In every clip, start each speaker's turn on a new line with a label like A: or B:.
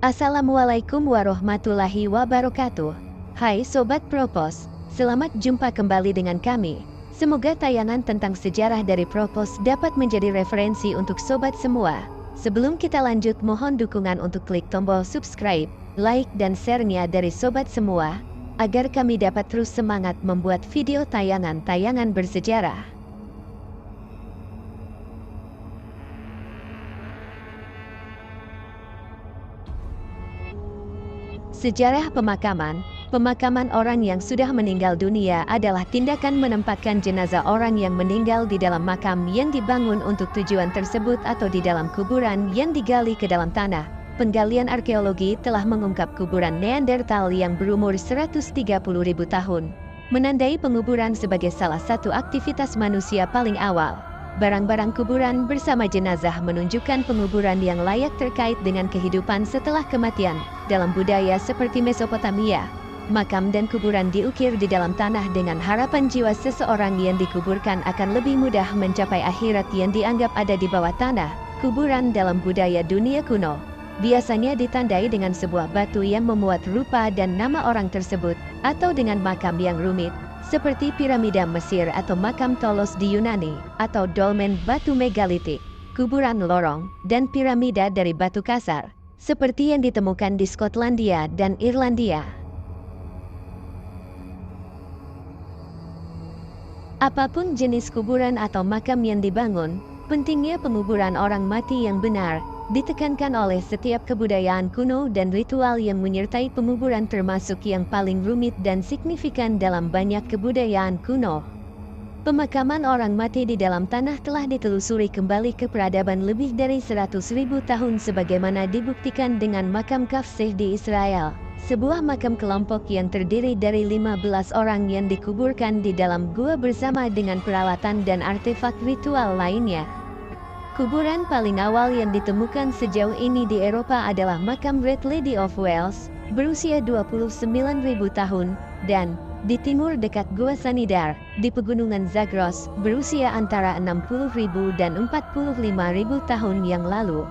A: Assalamualaikum warahmatullahi wabarakatuh. Hai Sobat Propos, selamat jumpa kembali dengan kami. Semoga tayangan tentang sejarah dari Propos dapat menjadi referensi untuk Sobat semua. Sebelum kita lanjut, mohon dukungan untuk klik tombol subscribe, like dan share-nya dari Sobat semua, agar kami dapat terus semangat membuat video tayangan-tayangan bersejarah. Sejarah pemakaman. Pemakaman orang yang sudah meninggal dunia adalah tindakan menempatkan jenazah orang yang meninggal di dalam makam yang dibangun untuk tujuan tersebut atau di dalam kuburan yang digali ke dalam tanah. Penggalian arkeologi telah mengungkap kuburan Neanderthal yang berumur 130.000 tahun, menandai penguburan sebagai salah satu aktivitas manusia paling awal. Barang-barang kuburan bersama jenazah menunjukkan penguburan yang layak terkait dengan kehidupan setelah kematian. Dalam budaya seperti Mesopotamia, makam dan kuburan diukir di dalam tanah dengan harapan jiwa seseorang yang dikuburkan akan lebih mudah mencapai akhirat yang dianggap ada di bawah tanah. Kuburan dalam budaya dunia kuno biasanya ditandai dengan sebuah batu yang memuat rupa dan nama orang tersebut, atau dengan makam yang rumit, seperti piramida Mesir atau makam Tholos di Yunani, atau dolmen batu megalitik, kuburan lorong, dan piramida dari batu kasar, seperti yang ditemukan di Skotlandia dan Irlandia. Apapun jenis kuburan atau makam yang dibangun, pentingnya penguburan orang mati yang benar ditekankan oleh setiap kebudayaan kuno dan ritual yang menyertai penguburan, termasuk yang paling rumit dan signifikan dalam banyak kebudayaan kuno. Pemakaman orang mati di dalam tanah telah ditelusuri kembali ke peradaban lebih dari 100.000 tahun, sebagaimana dibuktikan dengan makam Kafseh di Israel, sebuah makam kelompok yang terdiri dari 15 orang yang dikuburkan di dalam gua bersama dengan peralatan dan artefak ritual lainnya. Kuburan paling awal yang ditemukan sejauh ini di Eropa adalah makam Great Lady of Wales, berusia 29.000 tahun, dan di timur dekat Gua Sanidar, di pegunungan Zagros, berusia antara 60.000 dan 45.000 tahun yang lalu.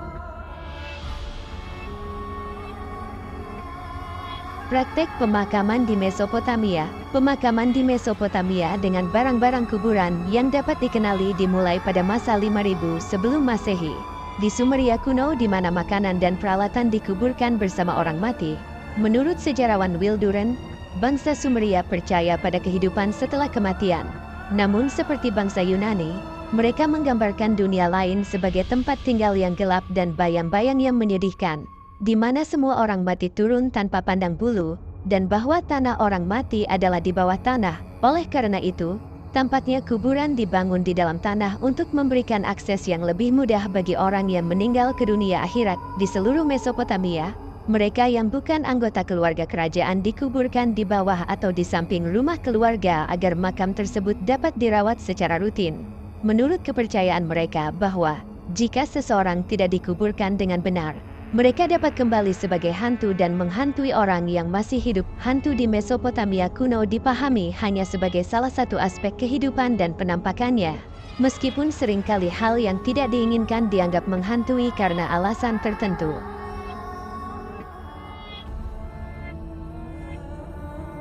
A: Praktek pemakaman di Mesopotamia. Pemakaman di Mesopotamia dengan barang-barang kuburan yang dapat dikenali dimulai pada masa 5000 sebelum Masehi. Di Sumeria kuno, di mana makanan dan peralatan dikuburkan bersama orang mati. Menurut sejarawan Will Durant, bangsa Sumeria percaya pada kehidupan setelah kematian. Namun seperti bangsa Yunani, mereka menggambarkan dunia lain sebagai tempat tinggal yang gelap dan bayang-bayang yang menyedihkan, di mana semua orang mati turun tanpa pandang bulu, dan bahwa tanah orang mati adalah di bawah tanah. Oleh karena itu, tampaknya kuburan dibangun di dalam tanah untuk memberikan akses yang lebih mudah bagi orang yang meninggal ke dunia akhirat. Di seluruh Mesopotamia, mereka yang bukan anggota keluarga kerajaan dikuburkan di bawah atau di samping rumah keluarga agar makam tersebut dapat dirawat secara rutin. Menurut kepercayaan mereka bahwa jika seseorang tidak dikuburkan dengan benar, mereka dapat kembali sebagai hantu dan menghantui orang yang masih hidup. Hantu di Mesopotamia kuno dipahami hanya sebagai salah satu aspek kehidupan dan penampakannya, meskipun seringkali hal yang tidak diinginkan dianggap menghantui karena alasan tertentu.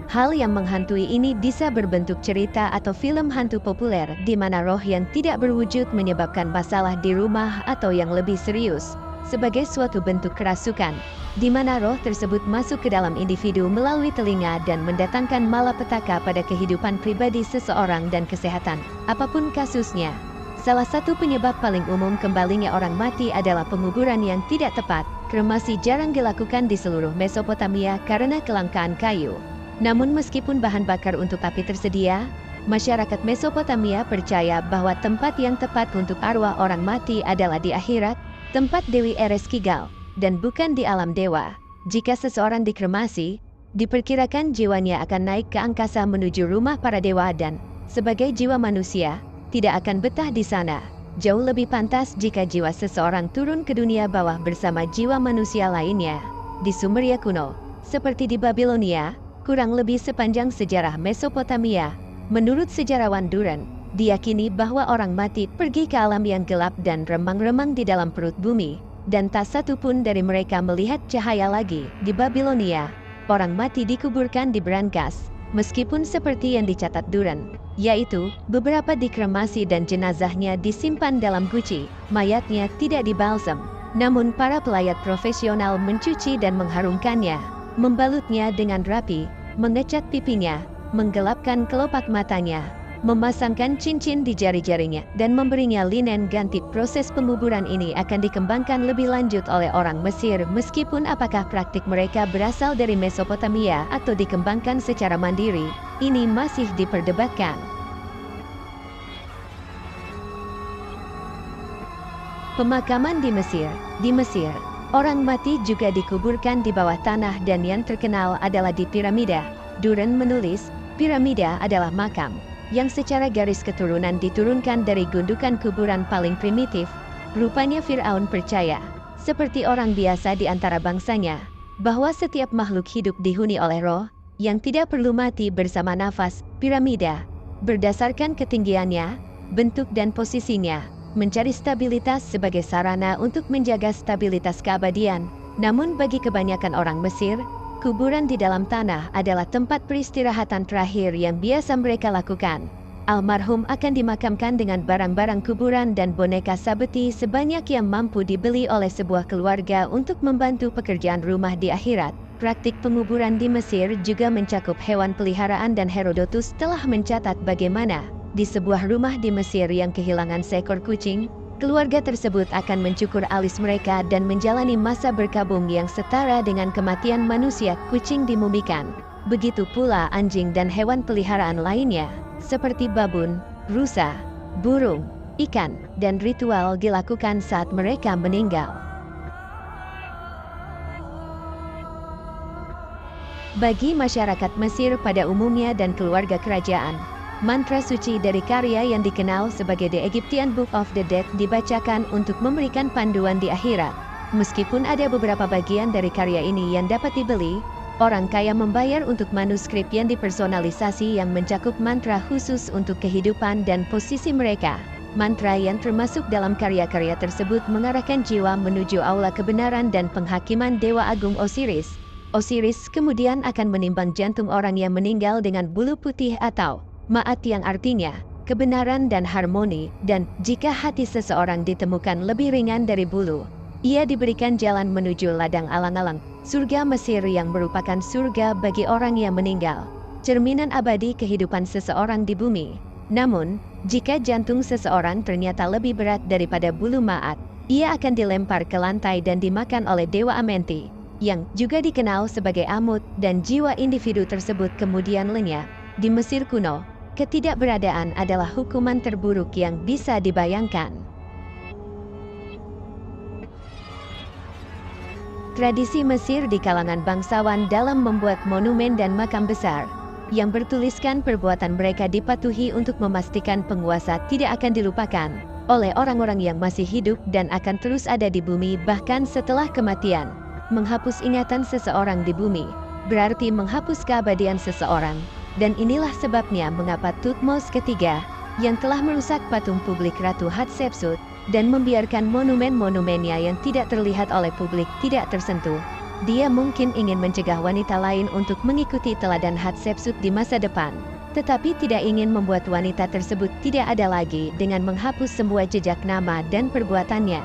A: Hal yang menghantui ini bisa berbentuk cerita atau film hantu populer, di mana roh yang tidak berwujud menyebabkan masalah di rumah, atau yang lebih serius, sebagai suatu bentuk kerasukan, di mana roh tersebut masuk ke dalam individu melalui telinga dan mendatangkan malapetaka pada kehidupan pribadi seseorang dan kesehatan. Apapun kasusnya, salah satu penyebab paling umum kembalinya orang mati adalah penguburan yang tidak tepat. Kremasi jarang dilakukan di seluruh Mesopotamia karena kelangkaan kayu. Namun meskipun bahan bakar untuk api tersedia, masyarakat Mesopotamia percaya bahwa tempat yang tepat untuk arwah orang mati adalah di akhirat, tempat Dewi Ereshkigal, dan bukan di alam dewa. Jika seseorang dikremasi, diperkirakan jiwanya akan naik ke angkasa menuju rumah para dewa dan, sebagai jiwa manusia, tidak akan betah di sana. Jauh lebih pantas jika jiwa seseorang turun ke dunia bawah bersama jiwa manusia lainnya. Di Sumeria kuno, seperti di Babilonia, kurang lebih sepanjang sejarah Mesopotamia, menurut sejarawan Durant, diyakini bahwa orang mati pergi ke alam yang gelap dan remang-remang di dalam perut bumi, dan tak satu pun dari mereka melihat cahaya lagi. Di Babilonia, orang mati dikuburkan di brankas, meskipun seperti yang dicatat Duren, yaitu beberapa dikremasi dan jenazahnya disimpan dalam guci, mayatnya tidak dibalsam. Namun para pelayat profesional mencuci dan mengharumkannya, membalutnya dengan rapi, mengecat pipinya, menggelapkan kelopak matanya, memasangkan cincin di jari-jarinya, dan memberinya linen ganti. Proses penguburan ini akan dikembangkan lebih lanjut oleh orang Mesir, meskipun apakah praktik mereka berasal dari Mesopotamia atau dikembangkan secara mandiri, ini masih diperdebatkan. Pemakaman di Mesir. Di Mesir, orang mati juga dikuburkan di bawah tanah dan yang terkenal adalah di piramida. Duren menulis, piramida adalah makam yang secara garis keturunan diturunkan dari gundukan kuburan paling primitif. Rupanya Fir'aun percaya, seperti orang biasa di antara bangsanya, bahwa setiap makhluk hidup dihuni oleh roh, yang tidak perlu mati bersama nafas. Piramida, berdasarkan ketinggiannya, bentuk dan posisinya, mencari stabilitas sebagai sarana untuk menjaga stabilitas keabadian. Namun bagi kebanyakan orang Mesir, kuburan di dalam tanah adalah tempat peristirahatan terakhir yang biasa mereka lakukan. Almarhum akan dimakamkan dengan barang-barang kuburan dan boneka sabeti sebanyak yang mampu dibeli oleh sebuah keluarga untuk membantu pekerjaan rumah di akhirat. Praktik penguburan di Mesir juga mencakup hewan peliharaan, dan Herodotus telah mencatat bagaimana di sebuah rumah di Mesir yang kehilangan seekor kucing, keluarga tersebut akan mencukur alis mereka dan menjalani masa berkabung yang setara dengan kematian manusia. Kucing dimumikan. Begitu pula anjing dan hewan peliharaan lainnya, seperti babun, rusa, burung, ikan, dan ritual dilakukan saat mereka meninggal. Bagi masyarakat Mesir pada umumnya dan keluarga kerajaan, mantra suci dari karya yang dikenal sebagai The Egyptian Book of the Dead dibacakan untuk memberikan panduan di akhirat. Meskipun ada beberapa bagian dari karya ini yang dapat dibeli, orang kaya membayar untuk manuskrip yang dipersonalisasi yang mencakup mantra khusus untuk kehidupan dan posisi mereka. Mantra yang termasuk dalam karya-karya tersebut mengarahkan jiwa menuju aula kebenaran dan penghakiman Dewa Agung Osiris. Osiris kemudian akan menimbang jantung orang yang meninggal dengan bulu putih atau Ma'at, yang artinya kebenaran dan harmoni, dan jika hati seseorang ditemukan lebih ringan dari bulu, ia diberikan jalan menuju ladang alang-alang, surga Mesir yang merupakan surga bagi orang yang meninggal, cerminan abadi kehidupan seseorang di bumi. Namun, jika jantung seseorang ternyata lebih berat daripada bulu Ma'at, ia akan dilempar ke lantai dan dimakan oleh Dewa Amenti, yang juga dikenal sebagai Amut, dan jiwa individu tersebut kemudian lenyap. Di Mesir kuno, ketidakberadaan adalah hukuman terburuk yang bisa dibayangkan. Tradisi Mesir di kalangan bangsawan dalam membuat monumen dan makam besar, yang bertuliskan perbuatan mereka dipatuhi untuk memastikan penguasa tidak akan dilupakan oleh orang-orang yang masih hidup dan akan terus ada di bumi bahkan setelah kematian. Menghapus ingatan seseorang di bumi berarti menghapus keabadian seseorang. Dan inilah sebabnya mengapa Thutmose III, yang telah merusak patung publik Ratu Hatshepsut dan membiarkan monumen-monumennya yang tidak terlihat oleh publik tidak tersentuh. Dia mungkin ingin mencegah wanita lain untuk mengikuti teladan Hatshepsut di masa depan, tetapi tidak ingin membuat wanita tersebut tidak ada lagi dengan menghapus semua jejak nama dan perbuatannya.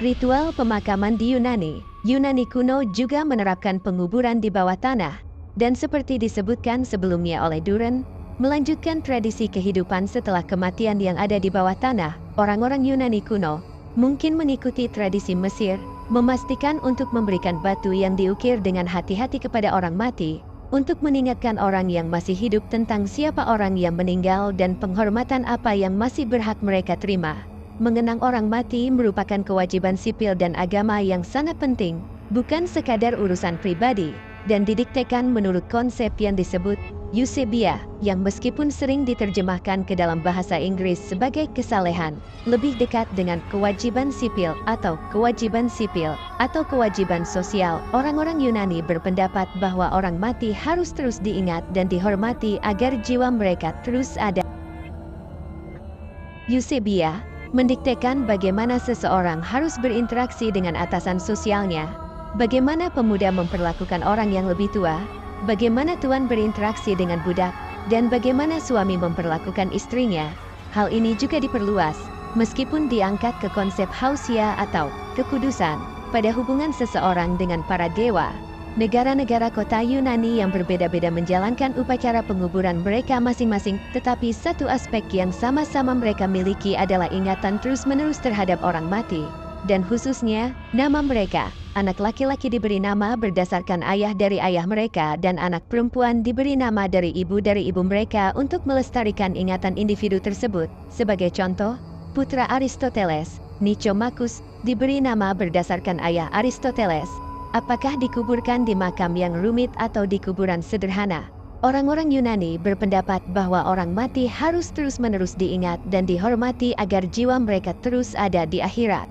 A: Ritual pemakaman di Yunani. Yunani kuno juga menerapkan penguburan di bawah tanah, dan seperti disebutkan sebelumnya oleh Duren, melanjutkan tradisi kehidupan setelah kematian yang ada di bawah tanah. Orang-orang Yunani kuno mungkin mengikuti tradisi Mesir, memastikan untuk memberikan batu yang diukir dengan hati-hati kepada orang mati, untuk mengingatkan orang yang masih hidup tentang siapa orang yang meninggal dan penghormatan apa yang masih berhak mereka terima. Mengenang orang mati merupakan kewajiban sipil dan agama yang sangat penting, bukan sekadar urusan pribadi, dan didiktekan menurut konsep yang disebut Eusebia, yang meskipun sering diterjemahkan ke dalam bahasa Inggris sebagai kesalehan, lebih dekat dengan kewajiban sipil atau kewajiban sipil atau kewajiban sosial. Orang-orang Yunani berpendapat bahwa orang mati harus terus diingat dan dihormati agar jiwa mereka terus ada. Eusebia, mendiktekan bagaimana seseorang harus berinteraksi dengan atasan sosialnya, bagaimana pemuda memperlakukan orang yang lebih tua, bagaimana tuan berinteraksi dengan budak, dan bagaimana suami memperlakukan istrinya. Hal ini juga diperluas, meskipun diangkat ke konsep hausia atau kekudusan, pada hubungan seseorang dengan para dewa. Negara-negara kota Yunani yang berbeda-beda menjalankan upacara penguburan mereka masing-masing, tetapi satu aspek yang sama-sama mereka miliki adalah ingatan terus-menerus terhadap orang mati, dan khususnya, nama mereka. Anak laki-laki diberi nama berdasarkan ayah dari ayah mereka dan anak perempuan diberi nama dari ibu mereka untuk melestarikan ingatan individu tersebut. Sebagai contoh, putra Aristoteles, Nicomachus, diberi nama berdasarkan ayah Aristoteles. Apakah dikuburkan di makam yang rumit atau di kuburan sederhana? Orang-orang Yunani berpendapat bahwa orang mati harus terus-menerus diingat dan dihormati agar jiwa mereka terus ada di akhirat.